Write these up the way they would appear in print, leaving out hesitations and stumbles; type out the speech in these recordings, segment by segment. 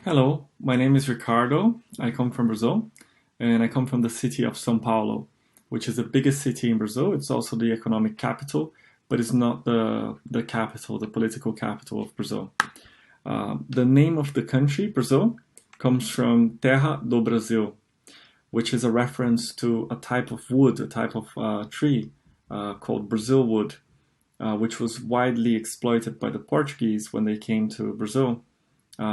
Hello, my name is Riccardo. I come from Brazil, and I come from the city of São Paulo, which is the biggest city in Brazil. It's also the economic capital, but it's not the capital, the political capital of Brazil. The name of the country, Brazil, comes from Terra do Brasil, which is a reference to a type of wood, a type of tree called Brazil wood, which was widely exploited by the Portuguese when they came to Brazil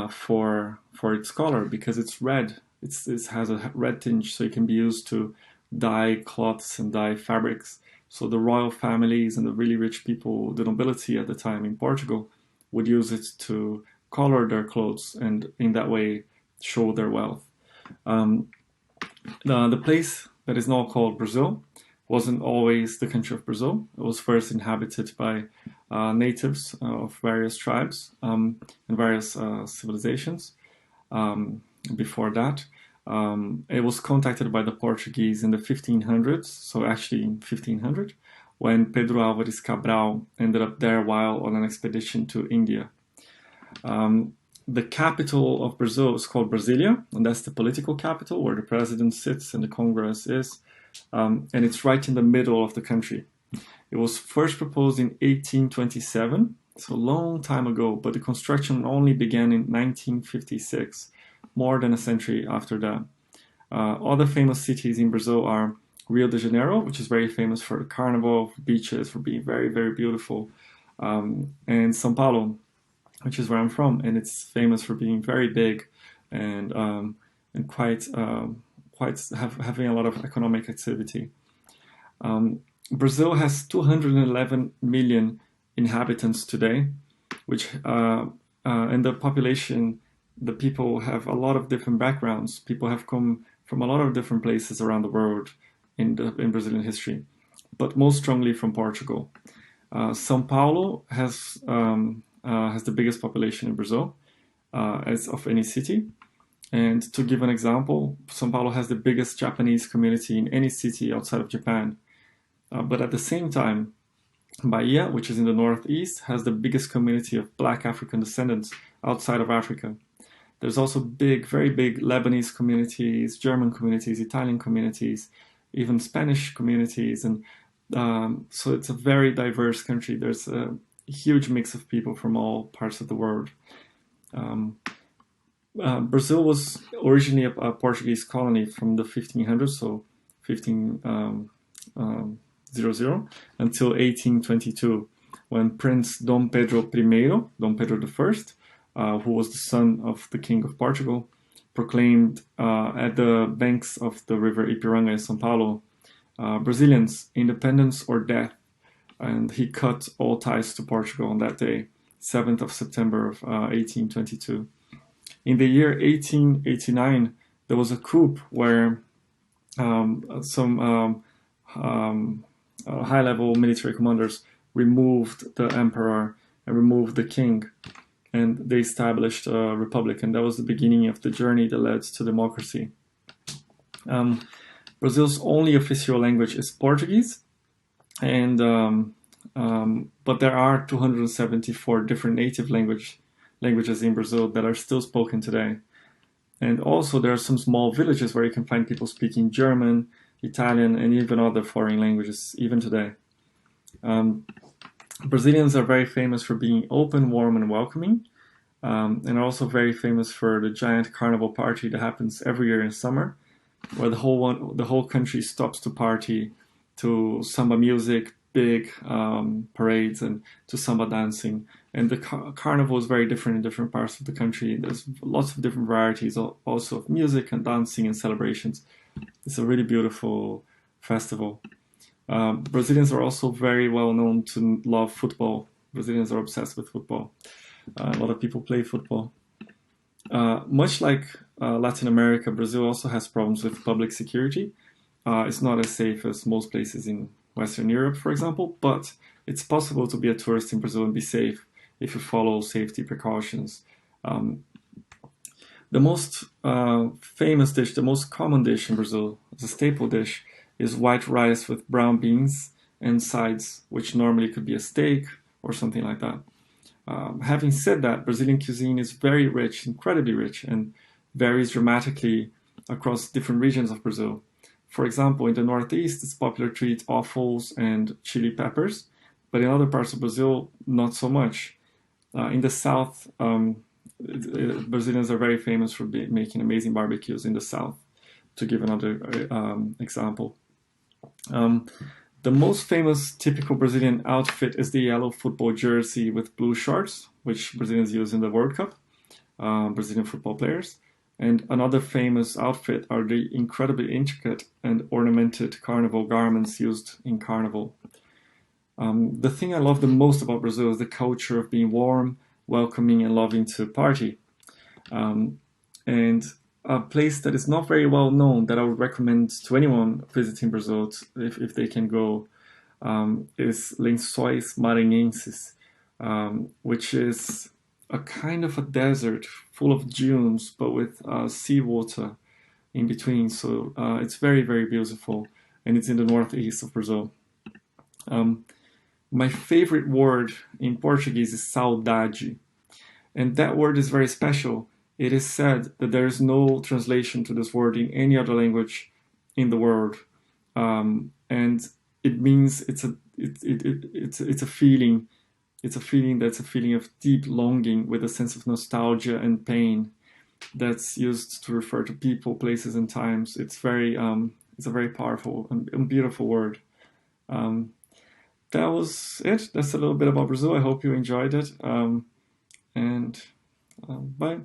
for its color, because it's red. It has a red tinge, so it can be used to dye cloths and dye fabrics. So the royal families and the really rich people, the nobility at the time in Portugal, would use it to color their clothes and in that way show their wealth. The place that is now called Brazil wasn't always the country of Brazil. It was first inhabited by natives of various tribes and various civilizations. Before that, it was contacted by the Portuguese in the 1500s, so actually in 1500, when Pedro Álvares Cabral ended up there while on an expedition to India. The capital of Brazil is called Brasilia, and that's the political capital where the president sits and the Congress is, and it's right in the middle of the country. It was first proposed in 1827, so a long time ago, but the construction only began in 1956, more than a century after that. Other famous cities in Brazil are Rio de Janeiro, which is very famous for the carnival, for beaches, for being very, very beautiful, and São Paulo, which is where I'm from, and it's famous for being very big and quite having a lot of economic activity. Brazil has 211 million inhabitants today, which and the population, the people have a lot of different backgrounds. People have come from a lot of different places around the world in Brazilian history, but most strongly from Portugal. São Paulo has the biggest population in Brazil, as of any city. And to give an example, São Paulo has the biggest Japanese community in any city outside of Japan. But at the same time, Bahia, which is in the northeast, has the biggest community of Black African descendants outside of Africa. There's also big, very big Lebanese communities, German communities, Italian communities, even Spanish communities. And so it's a very diverse country. There's a huge mix of people from all parts of the world. Brazil was originally a Portuguese colony from the 1500s, so 1500 until 1822, when Prince Dom Pedro I, Dom Pedro I, who was the son of the King of Portugal, proclaimed at the banks of the river Ipiranga in São Paulo, Brazilians, independence or death. And he cut all ties to Portugal on that day, 7th of September of 1822. In the year 1889, there was a coup where some high-level military commanders removed the emperor and removed the king, and they established a republic, and that was the beginning of the journey that led to democracy. Brazil's only official language is Portuguese, and but there are 274 different native languages in Brazil that are still spoken today. And also there are some small villages where you can find people speaking German, Italian, and even other foreign languages, even today. Brazilians are very famous for being open, warm, and welcoming, and are also very famous for the giant carnival party that happens every year in summer, where the whole country stops to party to samba music, big parades, and to samba dancing. And the carnival is very different in different parts of the country. There's lots of different varieties also of music and dancing and celebrations. It's a really beautiful festival. Brazilians are also very well known to love football. Brazilians are obsessed with football. A lot of people play football. Much like Latin America, Brazil also has problems with public security. It's not as safe as most places in Western Europe, for example, but it's possible to be a tourist in Brazil and be safe if you follow safety precautions. The most famous dish, the most common dish in Brazil, as a staple dish, is white rice with brown beans and sides, which normally could be a steak or something like that. Having said that, Brazilian cuisine is very rich, incredibly rich, and varies dramatically across different regions of Brazil. For example, in the Northeast, it's popular to eat offals and chili peppers, but in other parts of Brazil, not so much. In the South, Brazilians are very famous for making amazing barbecues in the South, to give another example. The most famous typical Brazilian outfit is the yellow football jersey with blue shorts, which Brazilians use in the World Cup, Brazilian football players. And another famous outfit are the incredibly intricate and ornamented carnival garments used in carnival. The thing I love the most about Brazil is the culture of being warm, welcoming, and loving to party. And a place that is not very well known that I would recommend to anyone visiting Brazil, if they can go, is Lençóis Maranhenses, which is a kind of a desert full of dunes, but with seawater in between. So it's very, very beautiful, and it's in the northeast of Brazil. My favorite word in Portuguese is saudade, and that word is very special. It is said that there is no translation to this word in any other language in the world, and it means it's a feeling. It's a feeling that's a feeling of deep longing with a sense of nostalgia and pain. That's used to refer to people, places, and times. It's a very powerful and beautiful word. That was it. That's a little bit about Brazil. I hope you enjoyed it. And bye.